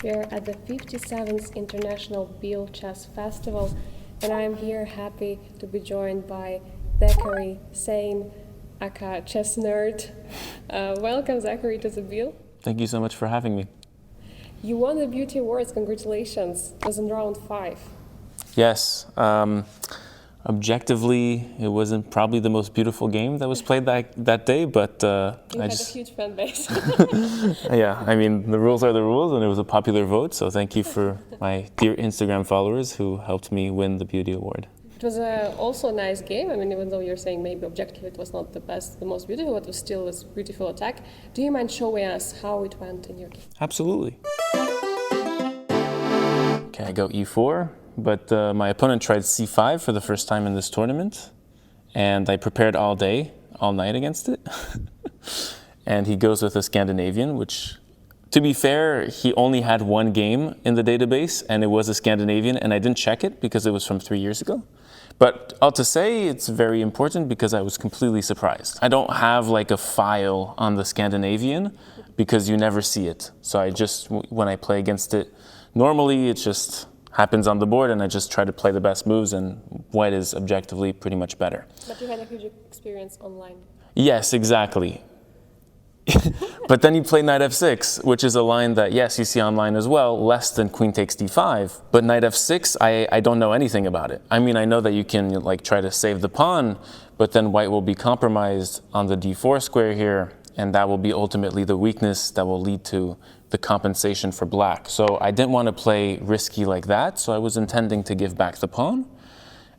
We're at the 57th International Biel Chess Festival, and I'm here happy to be joined by Zachary Sane, aka Chess Nerd. Welcome, Zachary, to the Biel. Thank you so much for having me. You won the Beauty Awards, congratulations. It was in round 5. Yes. Objectively, it wasn't probably the most beautiful game that was played that day, but You had a huge fan base. yeah, I mean, the rules are the rules, and it was a popular vote, so thank you for my dear Instagram followers who helped me win the Beauty Award. It was also a nice game. I mean, even though you're saying maybe objectively it was not the best, the most beautiful, it was still a beautiful attack. Do you mind showing us how it went in your game? Absolutely. Okay, I go e4, but my opponent tried c5 for the first time in this tournament, and I prepared all day, all night against it. And he goes with a Scandinavian, which, to be fair, he only had one game in the database, and it was a Scandinavian, and I didn't check it because it was from 3 years ago. But all to say, it's very important because I was completely surprised. I don't have like a file on the Scandinavian because you never see it. So I just, when I play against it, normally it just happens on the board and I just try to play the best moves, and white is objectively pretty much better. But you had a huge experience online. Yes, exactly. But then you play knight f6, which is a line that, yes, you see online as well, less than queen takes d5. But knight f6, I don't know anything about it. I mean, I know that you can like try to save the pawn, but then white will be compromised on the d4 square here, and that will be ultimately the weakness that will lead to the compensation for black. So I didn't want to play risky like that, so I was intending to give back the pawn.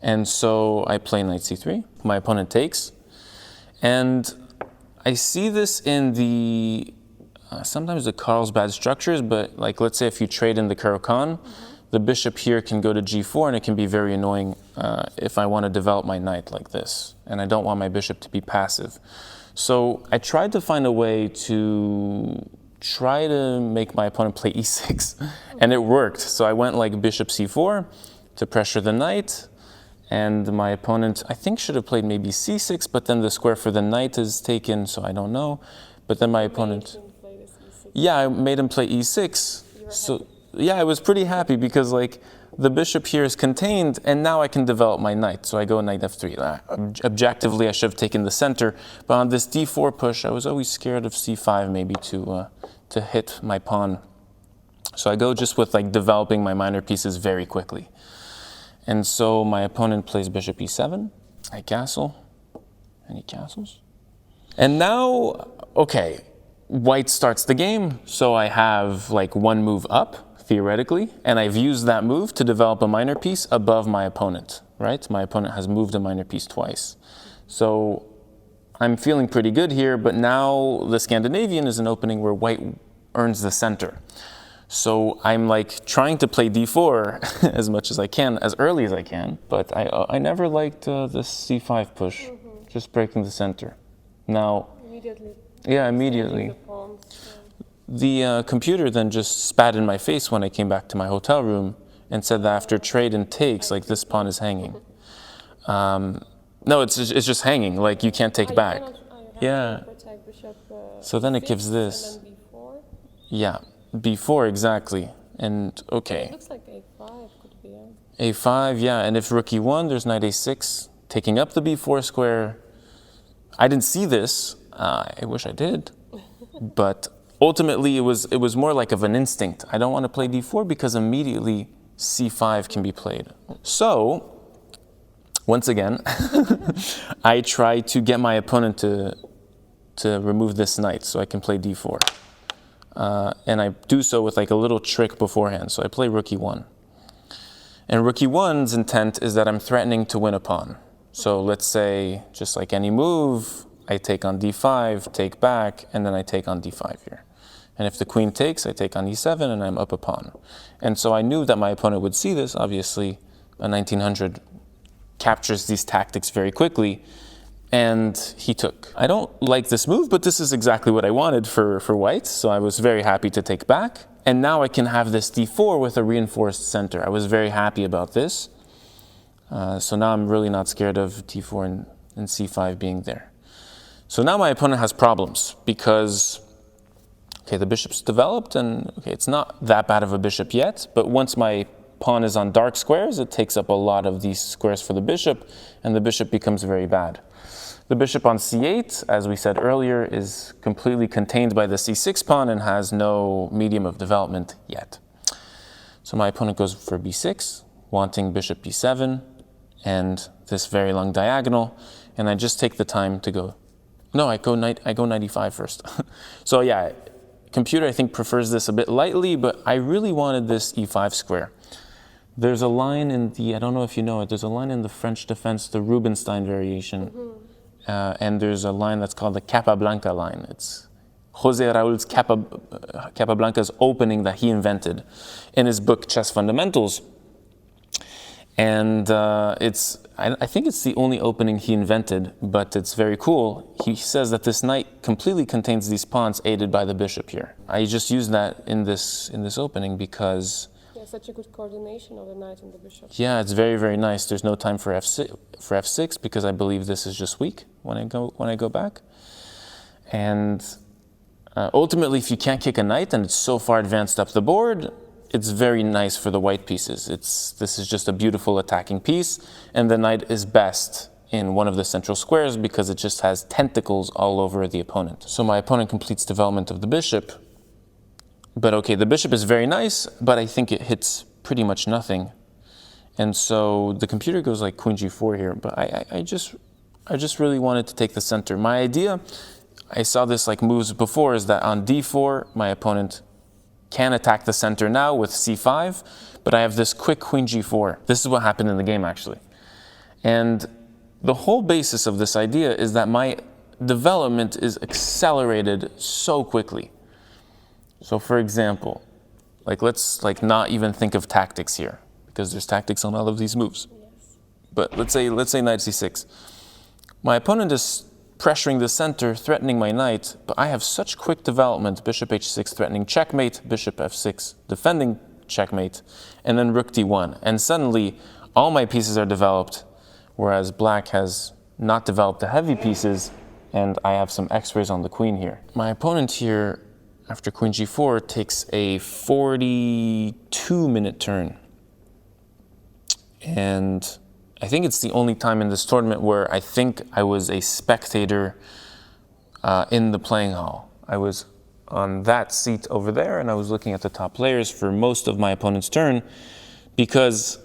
And so I play knight c3. My opponent takes. And I see this in the, sometimes the Carlsbad structures, but like let's say if you trade in the Caro-Kann, the bishop here can go to g4, and it can be very annoying if I want to develop my knight like this. And I don't want my bishop to be passive. So I tried to find a way to try to make my opponent play e6, and it worked. So I went like bishop c4 to pressure the knight, and my opponent, I think, should have played maybe c6, but then the square for the knight is taken, so I don't know. But then my opponent, yeah, I made him play e6. So yeah, I was pretty happy because like the bishop here is contained, and now I can develop my knight. So I go knight f3. Objectively, I should have taken the center, but on this d4 push, I was always scared of c5 maybe to hit my pawn. So I go just with like developing my minor pieces very quickly. And so my opponent plays bishop e7, I castle, and he castles. And now, okay, white starts the game, so I have like one move up, theoretically, and I've used that move to develop a minor piece above my opponent, right? My opponent has moved a minor piece twice. So I'm feeling pretty good here, but now the Scandinavian is an opening where white earns the center. So I'm like trying to play d4 as much as I can, as early as I can, but I never liked this c5 push, just breaking the center. Now, Immediately. Yeah, immediately. The computer then just spat in my face when I came back to my hotel room and said that after trade and takes, like this pawn is hanging. No, it's just hanging, like you can't take back. Yeah. So then it gives this. And then b4. Yeah. b4, exactly. And okay. It looks like a5 could be a5, yeah, and if rook e1, there's knight a6, taking up the b4 square. I didn't see this. I wish I did. But ultimately, it was more like of an instinct. I don't want to play d4 because immediately c5 can be played. So, once again, I try to get my opponent to remove this knight so I can play d4. And I do so with like a little trick beforehand. So I play rook e1. And rook e1's intent is that I'm threatening to win a pawn. So let's say, just like any move, I take on d5, take back, and then I take on d5 here. And if the queen takes, I take on e7, and I'm up a pawn. And so I knew that my opponent would see this. Obviously, a 1900 captures these tactics very quickly. And he took. I don't like this move, but this is exactly what I wanted for white, so I was very happy to take back. And now I can have this d4 with a reinforced center. I was very happy about this. So now I'm really not scared of d4 and c5 being there. So now my opponent has problems because okay, the bishop's developed, and okay, it's not that bad of a bishop yet, but once my pawn is on dark squares, it takes up a lot of these squares for the bishop, and the bishop becomes very bad. The bishop on c8, as we said earlier, is completely contained by the c6 pawn and has no medium of development yet. So my opponent goes for b6, wanting bishop b7, and this very long diagonal, and I just take the time to go. No, I go knight e5 first. So yeah, computer I think prefers this a bit lightly, but I really wanted this e5 square. There's a line in the, I don't know if you know it, there's a line in the French defense, the Rubinstein variation, and there's a line that's called the Capablanca line. It's Jose Raul's Capablanca's opening that he invented in his book Chess Fundamentals. And I think it's the only opening he invented, but it's very cool. He says that this knight completely contains these pawns aided by the bishop here. I just used that in this opening because such a good coordination of the knight and the bishop. Yeah, it's very, very nice. There's no time for f6 because I believe this is just weak when I go back. And ultimately, if you can't kick a knight and it's so far advanced up the board, it's very nice for the white pieces. This is just a beautiful attacking piece, and the knight is best in one of the central squares because it just has tentacles all over the opponent. So my opponent completes development of the bishop. But okay, the bishop is very nice, but I think it hits pretty much nothing. And so the computer goes like queen g4 here, but I just really wanted to take the center. My idea, I saw this like moves before, is that on d4, my opponent can attack the center now with c5, but I have this quick queen g4. This is what happened in the game actually. And the whole basis of this idea is that my development is accelerated so quickly. So for example, let's not even think of tactics here, because there's tactics on all of these moves. Yes. But let's say knight c6. My opponent is pressuring the center, threatening my knight, but I have such quick development, bishop h6 threatening checkmate, bishop f6 defending checkmate, and then rook d1. And suddenly, all my pieces are developed, whereas black has not developed the heavy pieces, and I have some x-rays on the queen here. My opponent here, after queen g4, takes a 42-minute turn. And I think it's the only time in this tournament where I think I was a spectator in the playing hall. I was on that seat over there, and I was looking at the top players for most of my opponent's turn, because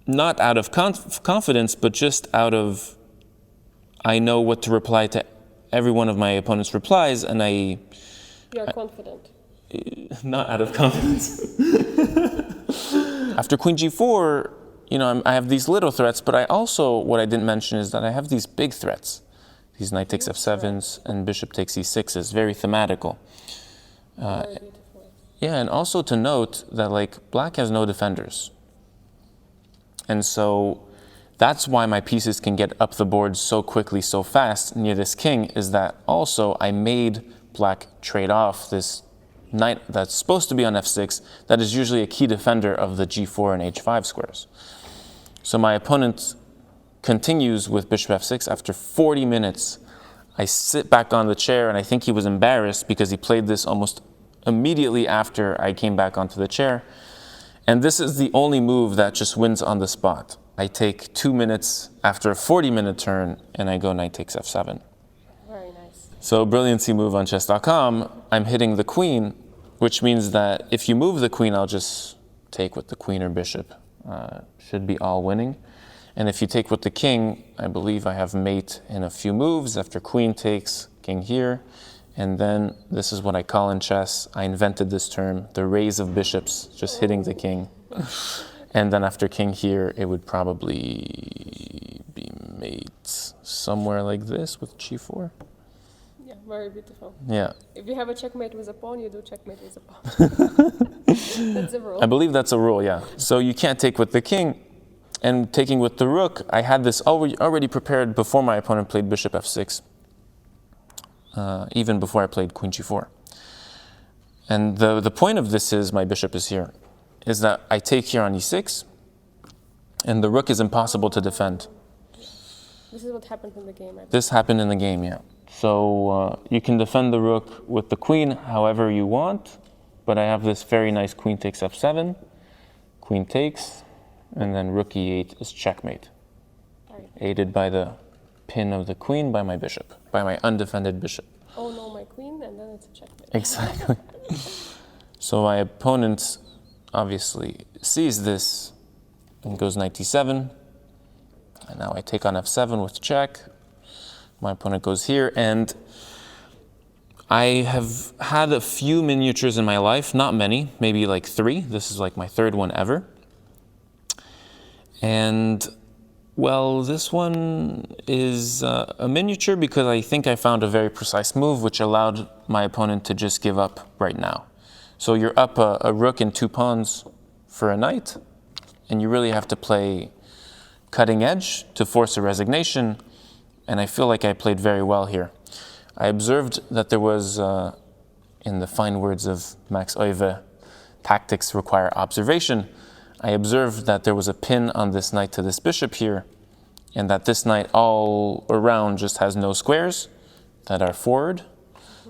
not out of confidence, but just out of, I know what to reply to every one of my opponent's replies, and You are confident. Not out of confidence. After queen g4, I have these little threats, but I also, what I didn't mention is that I have these big threats. These knight takes f7s and bishop takes e6s, very thematical. Very beautiful. Yeah, and also to note that black has no defenders. And so that's why my pieces can get up the board so quickly, so fast near this king, is that also I made black trade off this knight that's supposed to be on f6, that is usually a key defender of the g4 and h5 squares. So my opponent continues with bishop f6. After 40 minutes, I sit back on the chair, and I think he was embarrassed because he played this almost immediately after I came back onto the chair. And this is the only move that just wins on the spot. I take 2 minutes after a 40-minute turn, and I go knight takes f7. Very nice. So brilliancy move on chess.com, I'm hitting the queen, which means that if you move the queen, I'll just take with the queen or bishop. Should be all winning. And if you take with the king, I believe I have mate in a few moves. After queen takes, king here. And then this is what I call in chess, I invented this term, the raise of bishops, just hitting the king. And then after king here, it would probably be mate somewhere like this with g4. Yeah, very beautiful. Yeah. If you have a checkmate with a pawn, you do checkmate with a pawn. That's a rule. I believe that's a rule, yeah. So you can't take with the king. And taking with the rook, I had this already prepared before my opponent played bishop f6. Even before I played queen g4. And the point of this is, my bishop is here, is that I take here on e6, and the rook is impossible to defend. This is what happened in the game. This happened in the game, yeah. So you can defend the rook with the queen however you want, but I have this very nice queen takes f7, queen takes, and then rook e8 is checkmate, aided by the pin of the queen by my bishop, by my undefended bishop. Oh no, my queen, and then it's a checkmate. Exactly. So my opponent obviously sees this and goes knight d7, and now I take on f7 with check. My opponent goes here, and I have had a few miniatures in my life, not many, maybe like 3. This is like my 3rd one ever. And well, this one is a miniature because I think I found a very precise move which allowed my opponent to just give up right now. So you're up a rook and 2 pawns for a knight, and you really have to play cutting edge to force a resignation, and I feel like I played very well here. I observed that there was, in the fine words of Max Euwe, tactics require observation. I observed that there was a pin on this knight to this bishop here, and that this knight all around just has no squares that are forward.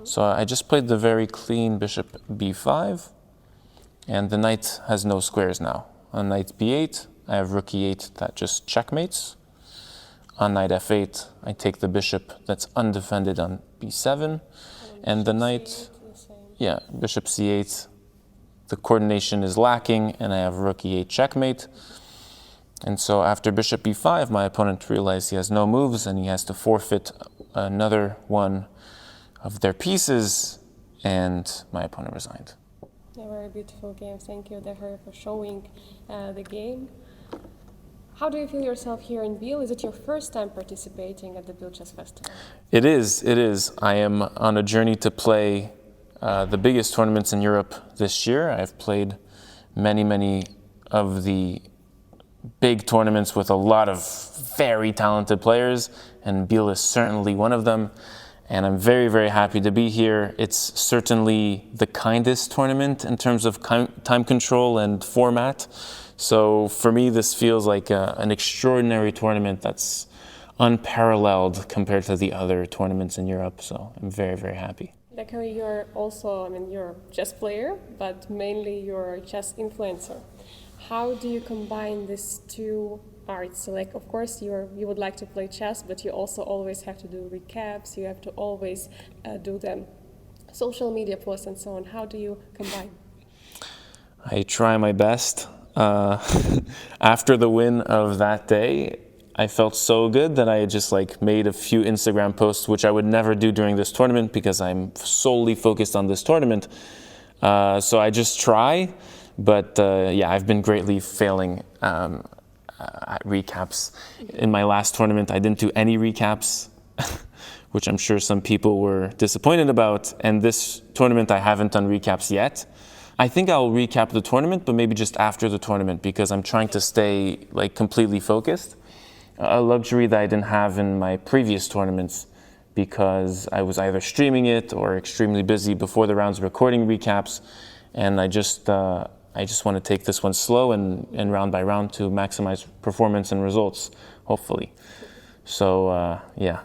So I just played the very clean bishop b5, and the knight has no squares now. On knight b8, I have rook e8 that just checkmates. On knight f8, I take the bishop that's undefended on b7, and the knight, yeah, bishop c8, the coordination is lacking, and I have rook e8 checkmate. And so after bishop b5, my opponent realized he has no moves, and he has to forfeit another one of their pieces, and my opponent resigned. A very beautiful game. Thank you, Garry, for showing the game. How do you feel yourself here in Biel? Is it your first time participating at the Biel Chess Festival? It is, it is. I am on a journey to play the biggest tournaments in Europe this year. I've played many of the big tournaments with a lot of very talented players, and Biel is certainly one of them. And I'm very happy to be here. It's certainly the kindest tournament in terms of time control and format. So for me, this feels like an extraordinary tournament that's unparalleled compared to the other tournaments in Europe. So I'm very happy. Garry, you're also, you're a chess player, but mainly you're a chess influencer. How do you combine these two arts? So like, of course, you would like to play chess, but you also always have to do recaps. You have to always do them social media posts and so on. How do you combine? I try my best. After the win of that day, I felt so good that I just made a few Instagram posts, which I would never do during this tournament because I'm solely focused on this tournament. So I just try, but yeah, I've been greatly failing at recaps. In my last tournament, I didn't do any recaps, which I'm sure some people were disappointed about. And this tournament, I haven't done recaps yet. I think I'll recap the tournament, but maybe just after the tournament because I'm trying to stay completely focused. A luxury that I didn't have in my previous tournaments because I was either streaming it or extremely busy before the rounds recording recaps, and I just want to take this one slow and round by round to maximize performance and results, hopefully. So yeah.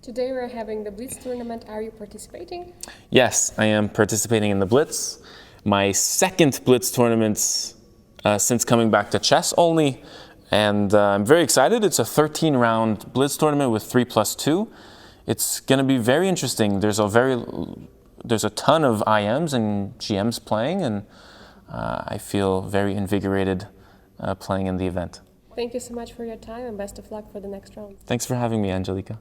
Today we're having the Blitz tournament. Are you participating? Yes, I am participating in the Blitz. My second Blitz tournament since coming back to chess only, and I'm very excited. It's a 13-round Blitz tournament with 3+2. It's going to be very interesting. There's a ton of IMs and GMs playing, and I feel very invigorated playing in the event. Thank you so much for your time, and best of luck for the next round. Thanks for having me, Angelika.